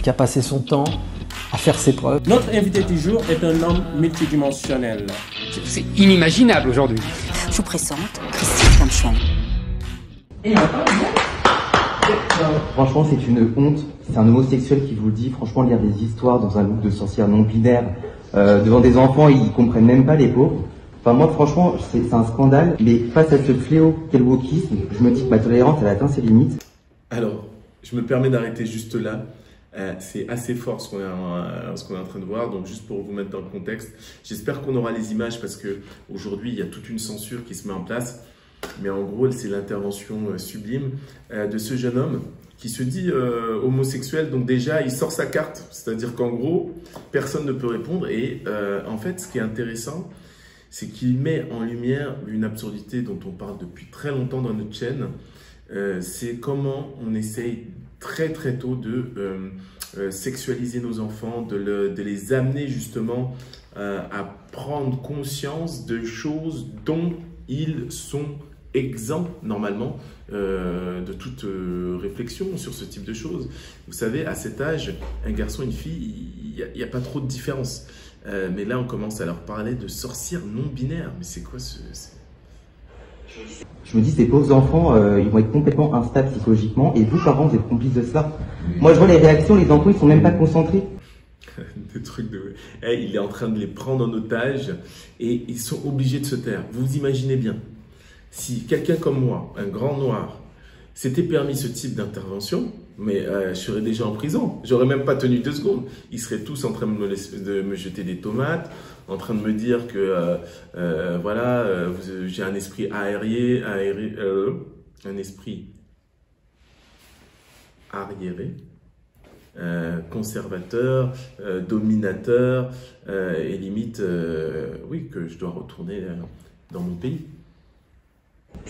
Qui a passé son temps à faire ses preuves. Notre invité du jour est un homme multidimensionnel. C'est inimaginable aujourd'hui. Je vous présente Christian Kamchon. Franchement, c'est une honte. C'est un homosexuel qui vous le dit. Franchement, lire des histoires dans un groupe de sorcières non binaires devant des enfants, ils comprennent même pas les pauvres. Enfin, moi, franchement, c'est un scandale. Mais face à ce fléau qu'est le wokisme, je me dis que ma tolérance, elle atteint ses limites. Alors, je me permets d'arrêter juste là. C'est assez fort ce qu'on est en train de voir. Donc, juste pour vous mettre dans le contexte, j'espère qu'on aura les images parce que aujourd'hui, il y a toute une censure qui se met en place. Mais en gros, c'est l'intervention sublime de ce jeune homme qui se dit homosexuel. Donc déjà, il sort sa carte. C'est-à-dire qu'en gros, personne ne peut répondre. Et en fait, ce qui est intéressant, c'est qu'il met en lumière une absurdité dont on parle depuis très longtemps dans notre chaîne. C'est comment on essaye très très tôt de sexualiser nos enfants, de les amener justement à prendre conscience de choses dont ils sont exempts normalement de toute réflexion sur ce type de choses. Vous savez, à cet âge, un garçon et une fille, il n'y a pas trop de différence. Mais là, on commence à leur parler de sorcières non binaires. Mais c'est quoi ce... Je me dis, ces pauvres enfants, ils vont être complètement instables psychologiquement. Et vous, parents, vous êtes complices de cela. Moi, je vois les réactions, les enfants, ils sont même pas concentrés. Des trucs de... Hey, il est en train de les prendre en otage et ils sont obligés de se taire. Vous vous imaginez bien, si quelqu'un comme moi, un grand noir, s'était permis ce type d'intervention, mais je serais déjà en prison. J'aurais même pas tenu 2 secondes. Ils seraient tous en train de me jeter des tomates, en train de me dire que voilà, j'ai un esprit un esprit arriéré, conservateur, dominateur, et limite, oui, que je dois retourner dans mon pays.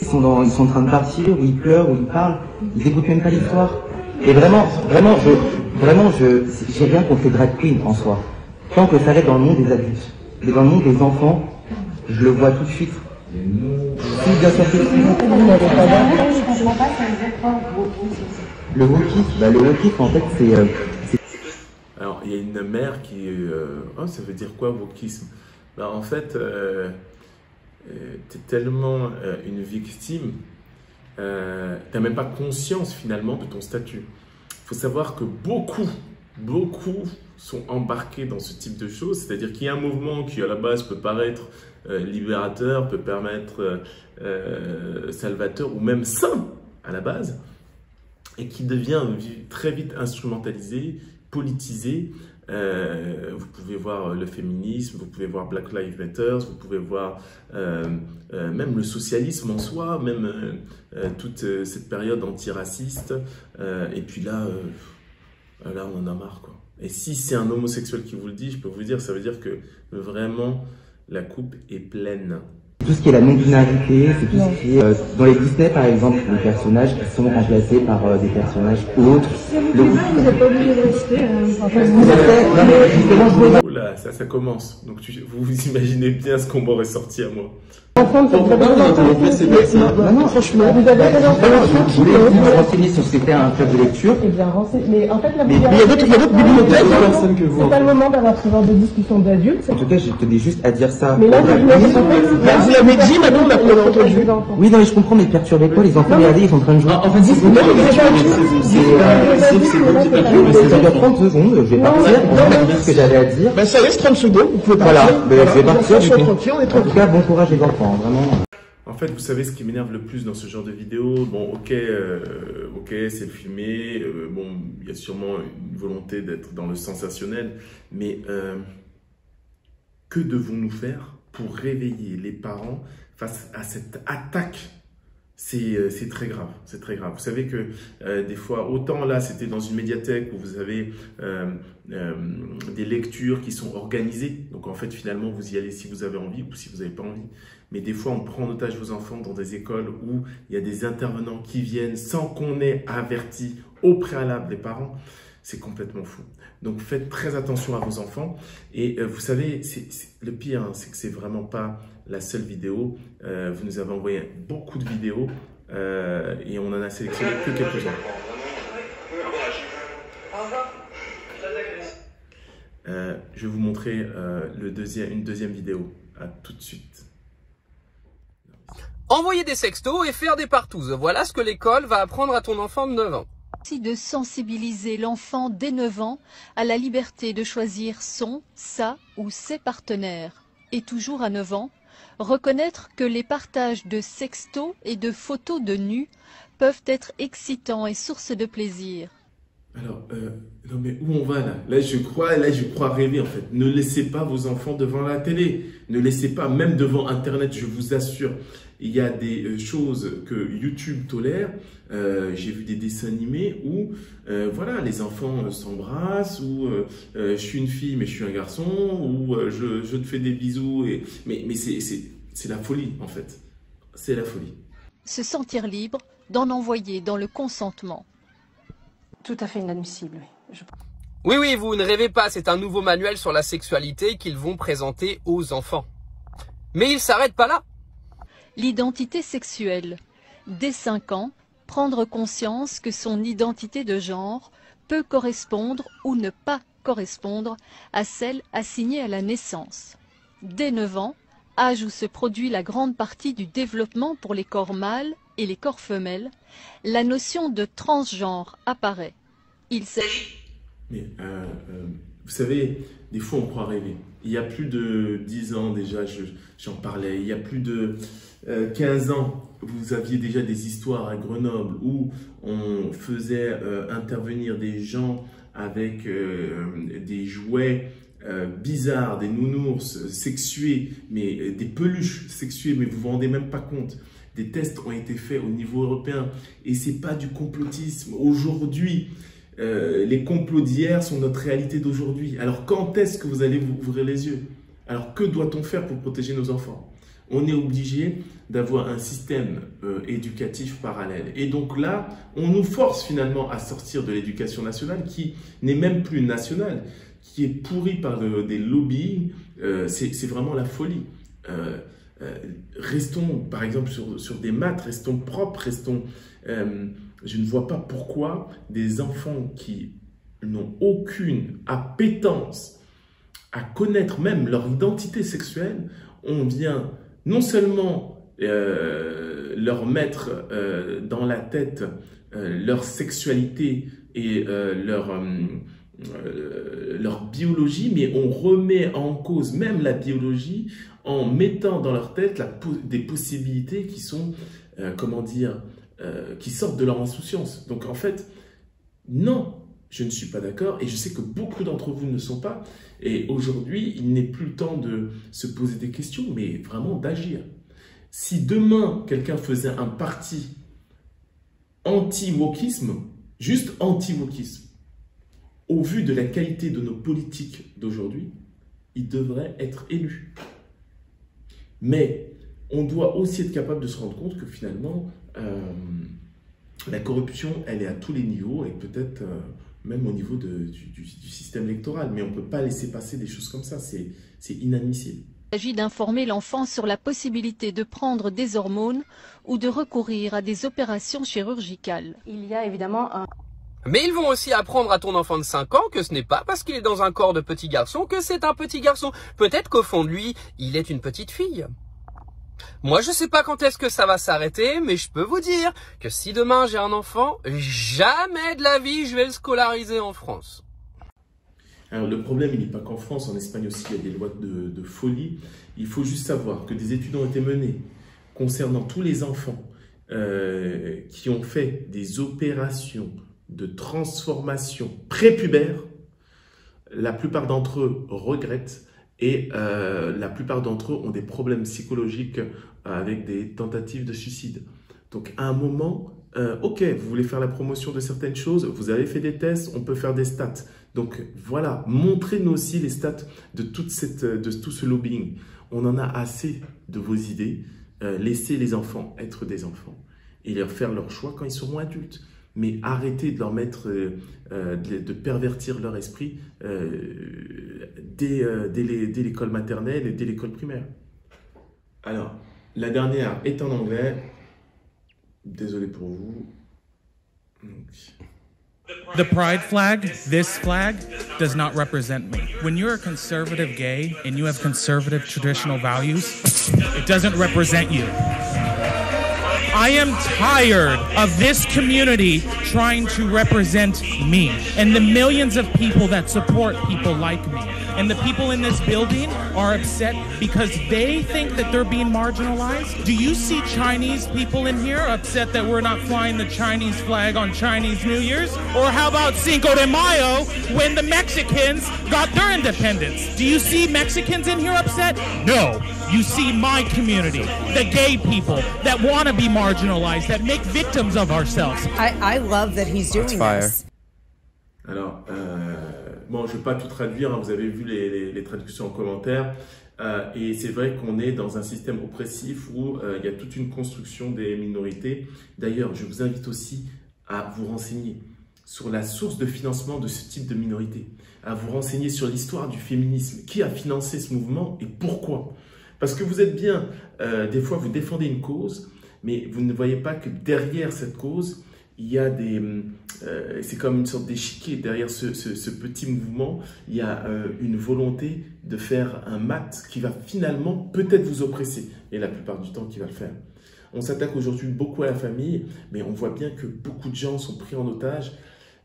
Ils sont en train de partir, où ils pleurent, où ils parlent. Ils écoutent même pas l'histoire. Et vraiment, j'ai rien contre les drag queens en soi. Tant que ça reste dans le monde des adultes. Mais dans le monde des enfants, je le vois tout de suite. Si, bien sûr que si. Le wokisme, en fait, c'est... Alors, il y a une mère qui... oh, ça veut dire quoi, wokisme? Ben, en fait, t'es tellement une victime, t'as même pas conscience finalement de ton statut. Il faut savoir que beaucoup sont embarqués dans ce type de choses, c'est-à-dire qu'il y a un mouvement qui à la base peut paraître libérateur, peut permettre salvateur ou même saint à la base, et qui devient très vite instrumentalisé, politisé. Vous pouvez voir le féminisme, vous pouvez voir Black Lives Matter, vous pouvez voir même le socialisme en soi, même toute cette période antiraciste. Et puis là, on en a marre, quoi. Et si c'est un homosexuel qui vous le dit, je peux vous dire, ça veut dire que vraiment la coupe est pleine. Tout ce qui est la non-binarité, c'est tout ce qui est... dans les Disney, par exemple, les personnages qui sont remplacés par des personnages autres. Vous n'êtes pas obligé de rester. Oh là, ça commence. Donc vous vous imaginez bien ce qu'on m'aurait sorti à moi. Franchement, vous avez des informations vous voulez vous renseigner sur ce qu'était un club de lecture. Eh bien, mais en fait, il y a d'autres personnes que vous. C'est pas le moment d'avoir ce genre de discussion d'adultes. En tout cas, je tenais juste à dire ça. Mais là, vous l'avez dit, maintenant, on l'a entendu. Oui, non, mais je comprends, mais perturbez pas, les enfants, regardez, ils sont en train de jouer. En fait, ça dure 30 secondes, je vais partir, on va dire ce que j'avais à dire. Ben, ça laisse 30 secondes, vous pouvez partir. Voilà, je vais partir, du coup. En tout cas, bon courage les enfants, vraiment. En fait, vous savez ce qui m'énerve le plus dans ce genre de vidéo, bon, ok, c'est filmé, bon, il y a sûrement une volonté d'être dans le sensationnel, mais que devons-nous faire pour réveiller les parents face à cette attaque? C'est très grave, c'est très grave. Vous savez que des fois, autant là, c'était dans une médiathèque où vous avez des lectures qui sont organisées. Donc en fait, finalement, vous y allez si vous avez envie ou si vous n'avez pas envie. Mais des fois, on prend en otage vos enfants dans des écoles où il y a des intervenants qui viennent sans qu'on ait averti au préalable les parents. C'est complètement fou. Donc faites très attention à vos enfants. Et vous savez, le pire, hein, c'est que c'est vraiment pas la seule vidéo. Vous nous avez envoyé beaucoup de vidéos et on en a sélectionné que quelques-uns. Je vais vous montrer une deuxième vidéo. À tout de suite. Envoyer des sextos et faire des partouzes. Voilà ce que l'école va apprendre à ton enfant de 9 ans. De sensibiliser l'enfant dès 9 ans à la liberté de choisir sa ou ses partenaires. Et toujours à 9 ans, reconnaître que les partages de sextos et de photos de nus peuvent être excitants et source de plaisir. Alors, non mais où on va là? Là, je crois rêver en fait. Ne laissez pas vos enfants devant la télé. Ne laissez pas, même devant Internet, je vous assure. Il y a des choses que YouTube tolère. J'ai vu des dessins animés où, voilà, les enfants s'embrassent, ou je suis une fille mais je suis un garçon, ou je te fais des bisous. Mais c'est la folie en fait. C'est la folie. Se sentir libre d'en envoyer dans le consentement. Tout à fait inadmissible, oui. Oui, vous ne rêvez pas, c'est un nouveau manuel sur la sexualité qu'ils vont présenter aux enfants. Mais ils ne s'arrêtent pas là. L'identité sexuelle. Dès 5 ans, prendre conscience que son identité de genre peut correspondre ou ne pas correspondre à celle assignée à la naissance. Dès 9 ans, âge où se produit la grande partie du développement pour les corps mâles et les corps femelles, la notion de transgenre apparaît. Il s'agit... Mais vous savez, des fois on croit rêver. Il y a plus de 10 ans déjà, j'en parlais, il y a plus de 15 ans, vous aviez déjà des histoires à Grenoble où on faisait intervenir des gens avec des jouets bizarres, des nounours sexués, mais des peluches sexuées, mais vous vous rendez même pas compte. Des tests ont été faits au niveau européen et c'est pas du complotisme. Aujourd'hui, les complots d'hier sont notre réalité d'aujourd'hui. Alors quand est-ce que vous allez vous ouvrir les yeux? Alors que doit-on faire pour protéger nos enfants? On est obligé d'avoir un système éducatif parallèle. Et donc là, on nous force finalement à sortir de l'éducation nationale qui n'est même plus nationale, qui est pourrie par des lobbying. C'est vraiment la folie. Restons, par exemple, sur des maths, restons propres, restons... je ne vois pas pourquoi des enfants qui n'ont aucune appétence à connaître même leur identité sexuelle, on vient non seulement leur mettre dans la tête leur sexualité et leur biologie, mais on remet en cause même la biologie en mettant dans leur tête des possibilités qui sont, comment dire, qui sortent de leur insouciance. Donc en fait, non, je ne suis pas d'accord et je sais que beaucoup d'entre vous ne le sont pas. Et aujourd'hui, il n'est plus le temps de se poser des questions, mais vraiment d'agir. Si demain, quelqu'un faisait un parti anti-wokisme, juste anti-wokisme, au vu de la qualité de nos politiques d'aujourd'hui, il devrait être élu. Mais on doit aussi être capable de se rendre compte que finalement, la corruption, elle est à tous les niveaux et peut-être même au niveau du système électoral. Mais on ne peut pas laisser passer des choses comme ça, c'est inadmissible. Il s'agit d'informer l'enfant sur la possibilité de prendre des hormones ou de recourir à des opérations chirurgicales. Il y a évidemment un... Mais ils vont aussi apprendre à ton enfant de 5 ans que ce n'est pas parce qu'il est dans un corps de petit garçon que c'est un petit garçon. Peut-être qu'au fond de lui, il est une petite fille. Moi, je sais pas quand est-ce que ça va s'arrêter, mais je peux vous dire que si demain j'ai un enfant, jamais de la vie je vais le scolariser en France. Alors le problème, il n'est pas qu'en France, en Espagne aussi, il y a des lois de folie. Il faut juste savoir que des études ont été menées concernant tous les enfants qui ont fait des opérations de transformation prépubère. La plupart d'entre eux regrettent et la plupart d'entre eux ont des problèmes psychologiques avec des tentatives de suicide. Donc à un moment, ok, vous voulez faire la promotion de certaines choses, vous avez fait des tests, on peut faire des stats. Donc voilà, montrez-nous aussi les stats de tout ce lobbying. On en a assez de vos idées. Laissez les enfants être des enfants et leur faire leur choix quand ils seront adultes. Mais arrêtez de leur mettre, de pervertir leur esprit dès l'école maternelle et dès l'école primaire. Alors, la dernière est en anglais. Désolé pour vous. Donc. The pride flag, this flag, does not represent me. When you're a conservative gay and you have conservative traditional values, it doesn't represent you. I am tired of this community trying to represent me and the millions of people that support people like me. And the people in this building are upset because they think that they're being marginalized. Do you see Chinese people in here upset that we're not flying the Chinese flag on Chinese New Year's? Or how about Cinco de Mayo when the Mexicans got their independence? Do you see Mexicans in here upset? No. You see my community, the gay people that want to be marginalized, that make victims of ourselves. I love that he's doing this. Alors, bon, je ne vais pas tout traduire, hein, vous avez vu les traductions en commentaire. Et c'est vrai qu'on est dans un système oppressif où il y a toute une construction des minorités. D'ailleurs, je vous invite aussi à vous renseigner sur la source de financement de ce type de minorité, à vous renseigner sur l'histoire du féminisme, qui a financé ce mouvement et pourquoi. Parce que vous êtes bien, des fois vous défendez une cause, mais vous ne voyez pas que derrière cette cause, il y a des... c'est comme une sorte d'échiquier. Derrière ce petit mouvement, il y a une volonté de faire un mat qui va finalement peut-être vous oppresser. Et la plupart du temps, qui va le faire. On s'attaque aujourd'hui beaucoup à la famille, mais on voit bien que beaucoup de gens sont pris en otage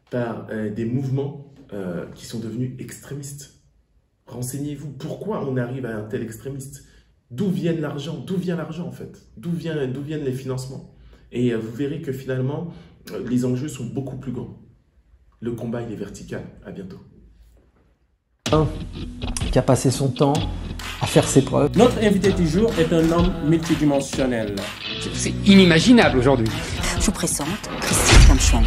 par des mouvements qui sont devenus extrémistes. Renseignez-vous, pourquoi on arrive à un tel extrémiste? D'où vient l'argent? D'où vient l'argent en fait? D'où viennent les financements? Et vous verrez que finalement, les enjeux sont beaucoup plus grands. Le combat, il est vertical. À bientôt. Qui a passé son temps à faire ses preuves. Notre invité du jour est un homme multidimensionnel. C'est inimaginable aujourd'hui. Je vous présente Christine Kamchouan.